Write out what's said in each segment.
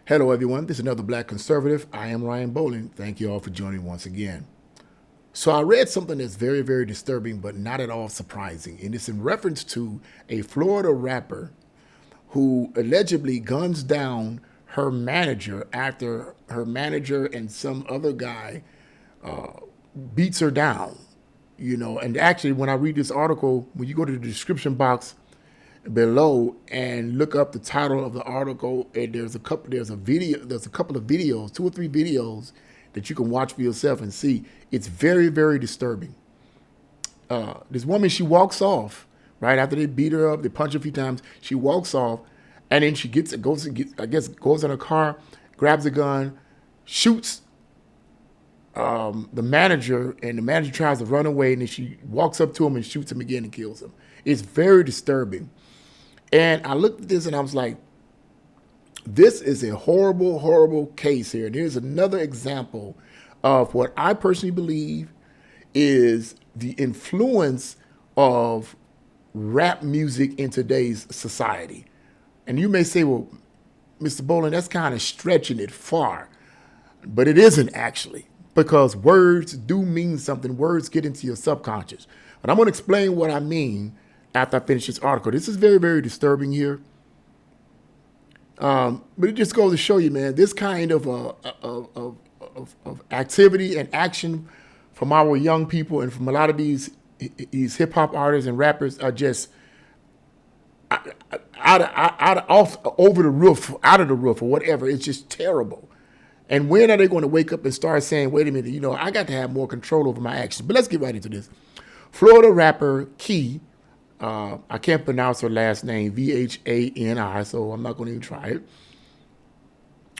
Hello, everyone. This is another Black Conservative. I am Ryan Bowling. Thank you all for joining once again. So I read something that's very, very disturbing, but not at all surprising. And it's in reference to a Florida rapper who allegedly guns down her manager after her manager and some other guy beats her down. And actually, when I read this article, when you go to the description box below and look up the title of the article, and there's a couple of videos, two or three videos that you can watch for yourself and see. It's very, very disturbing. This woman, she walks off right after they beat her up, they punch her a few times. She walks off, and then she goes in her car, grabs a gun, shoots the manager, and the manager tries to run away, and then she walks up to him and shoots him again and kills him. It's very disturbing. And I looked at this and I was like, this is a horrible, horrible case here. And here's another example of what I personally believe is the influence of rap music in today's society. And you may say, well, Mr. Bowling, that's kind of stretching it far. But it isn't actually, because words do mean something. Words get into your subconscious. But I'm going to explain what I mean after I finish this article. This is very, very disturbing here. But it just goes to show you, man, this kind of activity and action from our young people and from a lot of these hip hop artists and rappers are just over the roof, out of the roof or whatever. It's just terrible. And when are they going to wake up and start saying, wait a minute, I got to have more control over my actions? But let's get right into this. Florida rapper Key, I can't pronounce her last name, Vhani, so I'm not going to even try it,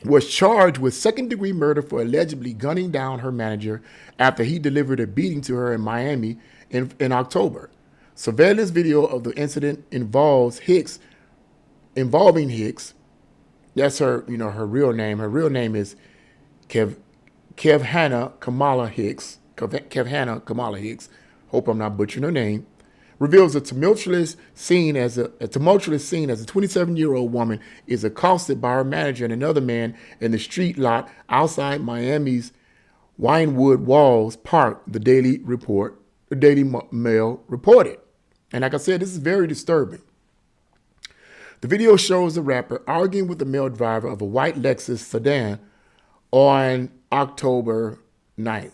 was charged with second-degree murder for allegedly gunning down her manager after he delivered a beating to her in Miami in October. Surveillance video of the incident involving Hicks. That's her, her real name. Her real name is Kevhana Kamala Hicks. Kevhana Kamala Hicks. Hope I'm not butchering her name. Reveals a tumultuous scene as a 27-year-old woman is accosted by her manager and another man in the street lot outside Miami's Winewood Walls Park, the Daily Mail reported. And like I said, this is very disturbing. The video shows the rapper arguing with the male driver of a white Lexus sedan on October 9th.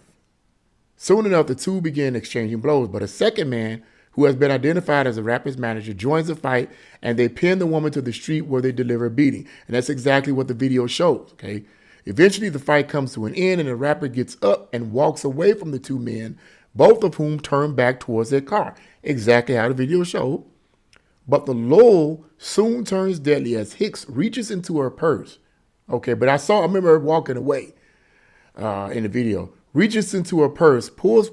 Soon enough, the two began exchanging blows, but a second man, who has been identified as the rapper's manager, joins the fight, and they pin the woman to the street where they deliver a beating. And that's exactly what the video shows, okay? Eventually, the fight comes to an end, and the rapper gets up and walks away from the two men, both of whom turn back towards their car. Exactly how the video showed. But the lull soon turns deadly as Hicks reaches into her purse. Okay, but I remember her walking away in the video. Reaches into her purse, pulls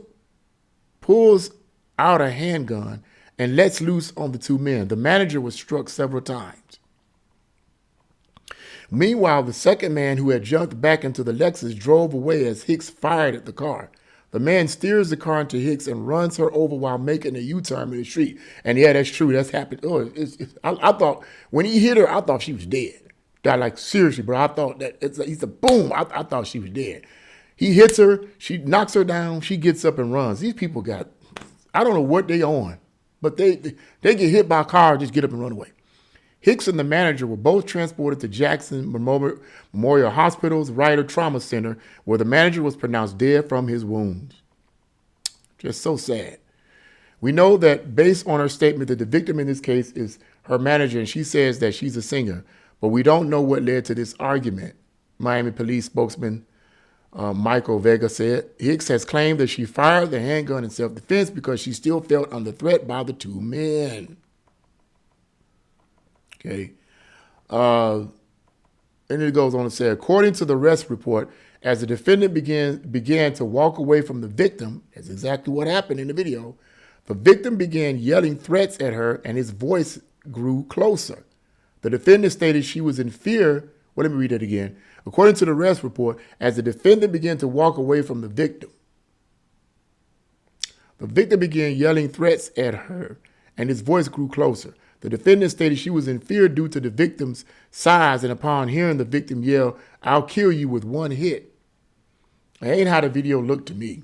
out a handgun, and lets loose on the two men. The manager was struck several times. Meanwhile, the second man, who had jumped back into the Lexus, drove away as Hicks fired at the car. The man steers the car into Hicks and runs her over while making a U-turn in the street. And yeah, that's true. That's happened. Oh, I thought when he hit her, I thought she was dead. Like, seriously, bro. I thought that he said, boom. I thought she was dead. He hits her. She knocks her down. She gets up and runs. These people I don't know what they on, but they get hit by a car, just get up and run away. Hicks and the manager were both transported to Jackson Memorial Hospital's Ryder Trauma Center, where the manager was pronounced dead from his wounds. Just so sad. We know that based on her statement that the victim in this case is her manager, and she says that she's a singer, but we don't know what led to this argument. Miami police spokesman Michael Vega said Hicks has claimed that she fired the handgun in self-defense because she still felt under threat by the two men. Okay. And it goes on to say, according to the arrest report, as the defendant began to walk away from the victim, that's exactly what happened in the video, the victim began yelling threats at her and his voice grew closer. The defendant stated she was in fear. Well, let me read that again. According to the arrest report, as the defendant began to walk away from the victim began yelling threats at her, and his voice grew closer. The defendant stated she was in fear due to the victim's size, and upon hearing the victim yell, "I'll kill you," with one hit. That ain't how the video looked to me.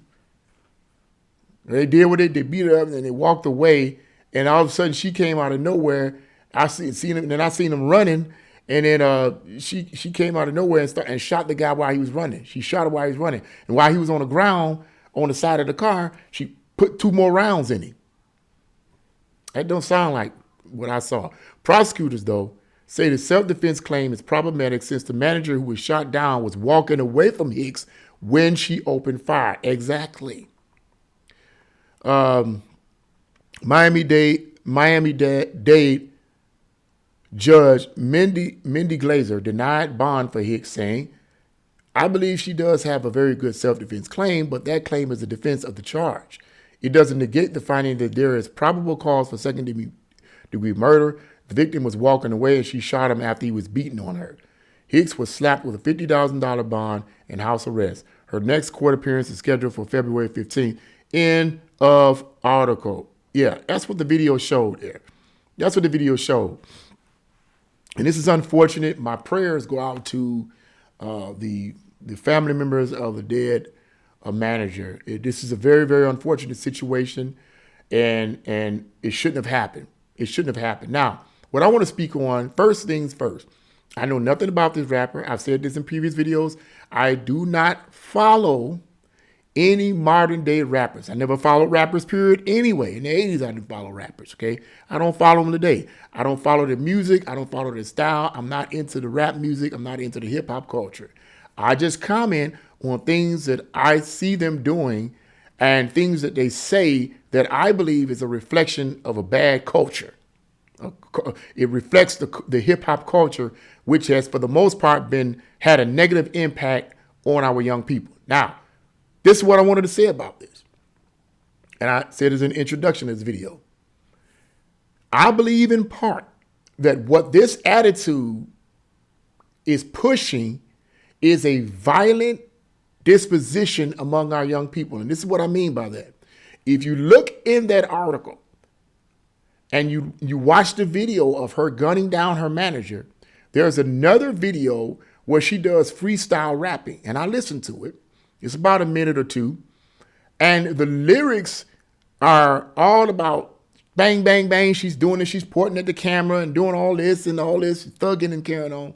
They did what they beat her up, and then they walked away, and all of a sudden she came out of nowhere. I seen him, and then I seen him running, and then she came out of nowhere and shot the guy while he was running. She shot him while he was running, and while he was on the ground on the side of the car, she put 2 more rounds in him. That don't sound like what I saw. Prosecutors, though, say the self-defense claim is problematic since the manager who was shot down was walking away from Hicks when she opened fire. Exactly. Miami-Dade Judge Mindy Glazer denied bond for Hicks, saying, "I believe she does have a very good self-defense claim, but that claim is a defense of the charge. It doesn't negate the finding that there is probable cause for second-degree murder. The victim was walking away and she shot him after he was beating on her. Hicks was slapped with a $50,000 bond and house arrest. Her next court appearance is scheduled for February 15th. End of article." Yeah, that's what the video showed there. That's what the video showed. And this is unfortunate. My prayers go out to the family members of the dead manager. This is a very, very unfortunate situation, and it shouldn't have happened. It shouldn't have happened. Now, what I want to speak on, first things first. I know nothing about this rapper. I've said this in previous videos. I do not follow any modern day rappers. I never followed rappers, period, anyway. In the 80s, I didn't follow rappers, okay? I don't follow them today. I don't follow their music. I don't follow their style. I'm not into the rap music. I'm not into the hip hop culture. I just comment on things that I see them doing and things that they say that I believe is a reflection of a bad culture. It reflects the hip hop culture, which has, for the most part, had a negative impact on our young people. Now, this is what I wanted to say about this. And I said as an introduction to this video. I believe in part that what this attitude is pushing is a violent disposition among our young people. And this is what I mean by that. If you look in that article and you watch the video of her gunning down her manager, there's another video where she does freestyle rapping. And I listened to it. It's about a minute or two. And the lyrics are all about bang, bang, bang. She's doing it. She's pointing at the camera and doing all this, thugging and carrying on.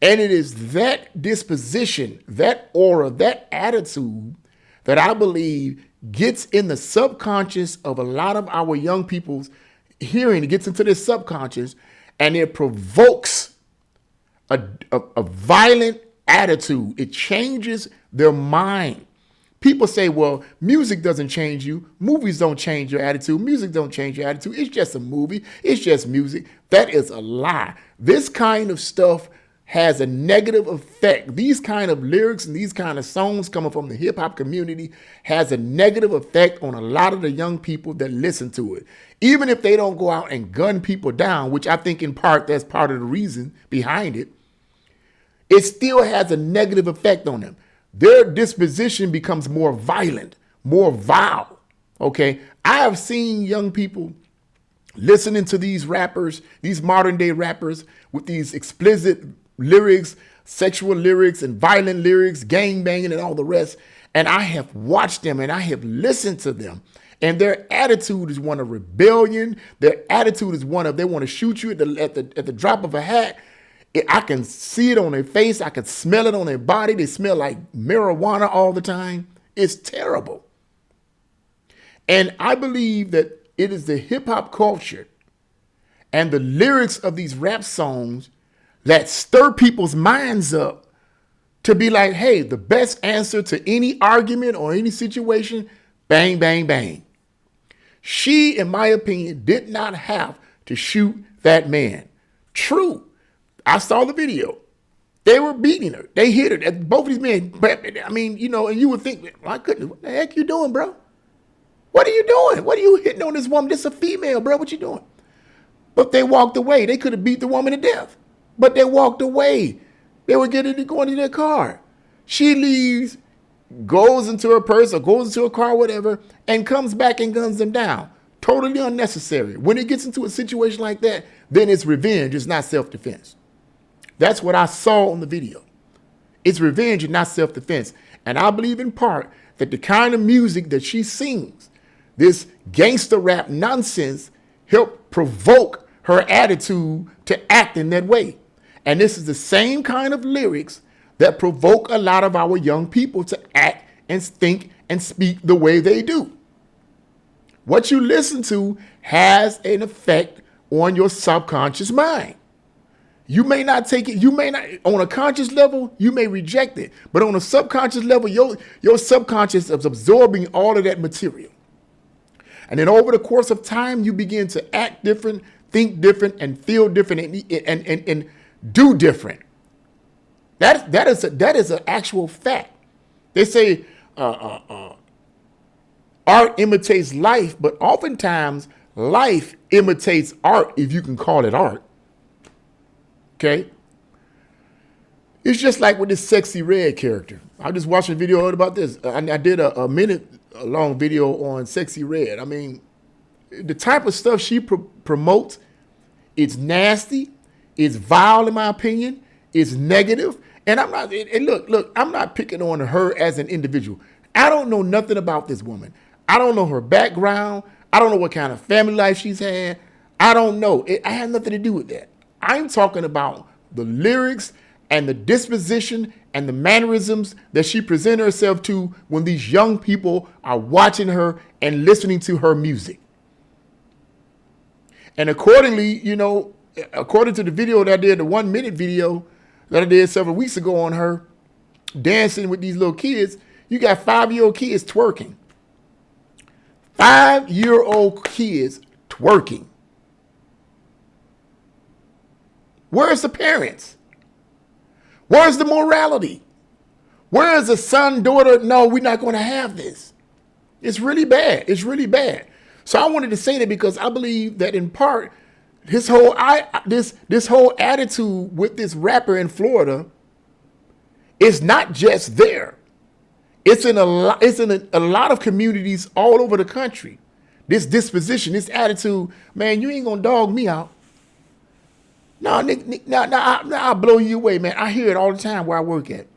And it is that disposition, that aura, that attitude that I believe gets in the subconscious of a lot of our young people's hearing. It gets into their subconscious and it provokes a violent attitude. It changes their mind. People say, well, music doesn't change you. Movies don't change your attitude. Music don't change your attitude. It's just a movie. It's just music. That is a lie. This kind of stuff has a negative effect. These kind of lyrics and these kind of songs coming from the hip hop community has a negative effect on a lot of the young people that listen to it. Even if they don't go out and gun people down, which I think in part that's part of the reason behind it, it still has a negative effect on them. Their disposition becomes more violent, more vile, okay? I have seen young people listening to these rappers, these modern day rappers with these explicit lyrics, sexual lyrics and violent lyrics, gang banging and all the rest. And I have watched them and I have listened to them. And their attitude is one of rebellion. Their attitude is one of they want to shoot you at the drop of a hat. I can see it on their face. I can smell it on their body. They smell like marijuana all the time. It's terrible. And I believe that it is the hip hop culture and the lyrics of these rap songs that stir people's minds up to be like, hey, the best answer to any argument or any situation, bang, bang, bang. She, in my opinion, did not have to shoot that man. True. I saw the video. They were beating her. They hit her. Both of these men, I mean, you know, and you would think, my goodness, what the heck you doing, bro? What are you doing? What are you hitting on this woman? This is a female, bro. What you doing? But they walked away. They could have beat the woman to death. But they walked away. They were going to their car. She leaves, goes into her purse or goes into a car, whatever, and comes back and guns them down. Totally unnecessary. When it gets into a situation like that, then it's revenge. It's not self-defense. That's what I saw on the video. It's revenge and not self-defense. And I believe in part that the kind of music that she sings, this gangster rap nonsense, helped provoke her attitude to act in that way. And this is the same kind of lyrics that provoke a lot of our young people to act and think and speak the way they do. What you listen to has an effect on your subconscious mind. You may not take it, you may not, on a conscious level, you may reject it. But on a subconscious level, your subconscious is absorbing all of that material. And then over the course of time, you begin to act different, think different, and feel different, and do different. That is an actual fact. They say art imitates life, but oftentimes life imitates art, if you can call it art. Okay? It's just like with this Sexy Red character. I just watched a video about this. I did a minute-long video on Sexy Red. I mean, the type of stuff she promotes, it's nasty, it's vile in my opinion, it's negative. And I'm not, and look, I'm not picking on her as an individual. I don't know nothing about this woman. I don't know her background. I don't know what kind of family life she's had. I don't know. I had nothing to do with that. I'm talking about the lyrics and the disposition and the mannerisms that she presents herself to when these young people are watching her and listening to her music. And accordingly, you know, according to the video that I did, the 1 minute video that I did several weeks ago on her dancing with these little kids, you got 5-year-old kids twerking. 5-year-old kids twerking. Where's the parents? Where's the morality? Where is the son, daughter? No, we're not going to have this. It's really bad. It's really bad. So I wanted to say that because I believe that in part, this whole attitude with this rapper in Florida is not just there. It's in a lot of communities all over the country. This disposition, this attitude, man, you ain't gonna dog me out. No, Nick, I'll blow you away, man. I hear it all the time where I work at.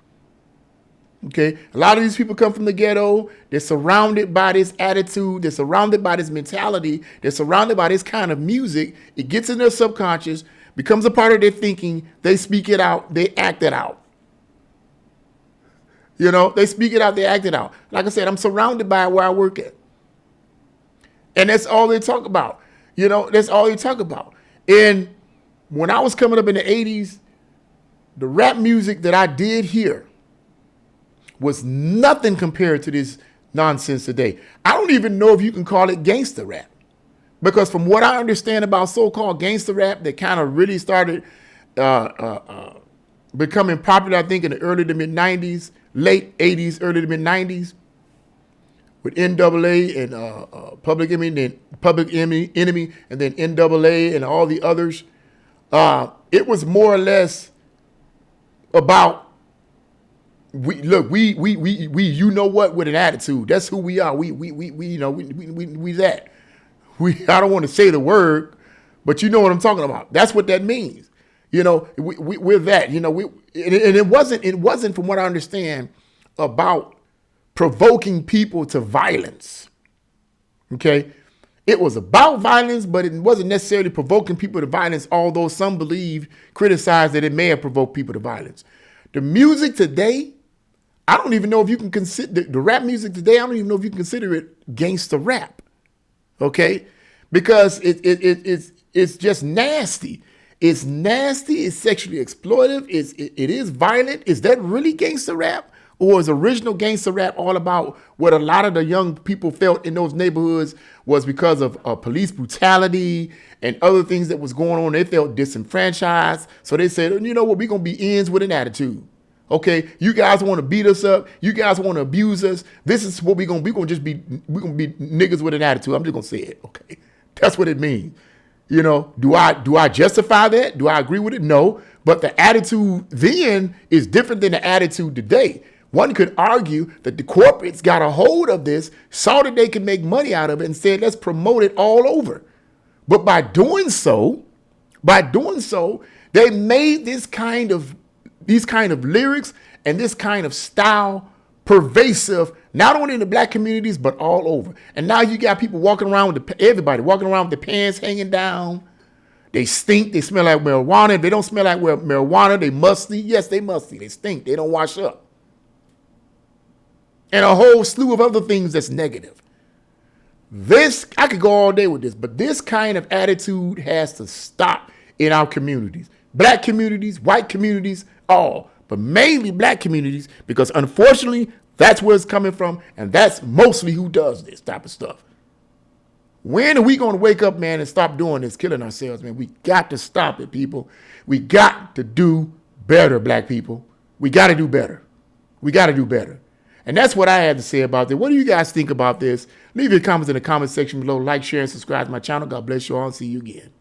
Okay, a lot of these people come from the ghetto. They're surrounded by this attitude. They're surrounded by this mentality. They're surrounded by this kind of music. It gets in their subconscious, becomes a part of their thinking. They speak it out. They act it out. You know, they speak it out. They act it out. Like I said, I'm surrounded by it where I work at. And that's all they talk about. You know, that's all they talk about. And when I was coming up in the 80s, the rap music that I did here was nothing compared to this nonsense today. I don't even know if you can call it gangster rap. Because from what I understand about so-called gangster rap that kind of really started becoming popular, I think, in the early to mid-90s, late 80s, early to mid-90s, with NAA and Public Enemy, and then NAA and all the others. It was more or less about, we you know what, with an attitude. That's who we are. We you know, we that. I don't want to say the word, but you know what I'm talking about. That's what that means. You know, we're that. You know, and it wasn't from what I understand about provoking people to violence. Okay. It was about violence, but it wasn't necessarily provoking people to violence, although some criticize that it may have provoked people to violence. The music today, I don't even know if you can consider the rap music today. I don't even know if you can consider it gangster rap. Okay. Because it's just nasty. It's nasty. It's sexually exploitive. It is violent. Is that really gangster rap? Or is original gangster rap all about what a lot of the young people felt in those neighborhoods was because of police brutality and other things that was going on? They felt disenfranchised. So they said, you know what, we're going to be ends with an attitude. Okay, you guys want to beat us up. You guys want to abuse us. This is what we're going to be niggas with an attitude. I'm just going to say it. Okay, that's what it means. You know, do I justify that? Do I agree with it? No. But the attitude then is different than the attitude today. One could argue that the corporates got a hold of this, saw that they could make money out of it, and said, let's promote it all over. But by doing so, they made these kind of lyrics and this kind of style pervasive, not only in the black communities, but all over. And now you got people walking around with everybody walking around with the pants hanging down. They stink. They smell like marijuana. If they don't smell like marijuana, they musty. Yes, they musty. They stink. They don't wash up. And a whole slew of other things that's negative. This, I could go all day with this, but this kind of attitude has to stop in our communities. Black communities, white communities, all. But mainly black communities, because unfortunately, that's where it's coming from, and that's mostly who does this type of stuff. When are we going to wake up, man, and stop doing this, killing ourselves, man? We got to stop it, people. We got to do better, black people. We got to do better. We got to do better. And that's what I had to say about this. What do you guys think about this? Leave your comments in the comment section below. Like, share, and subscribe to my channel. God bless you all, and see you again.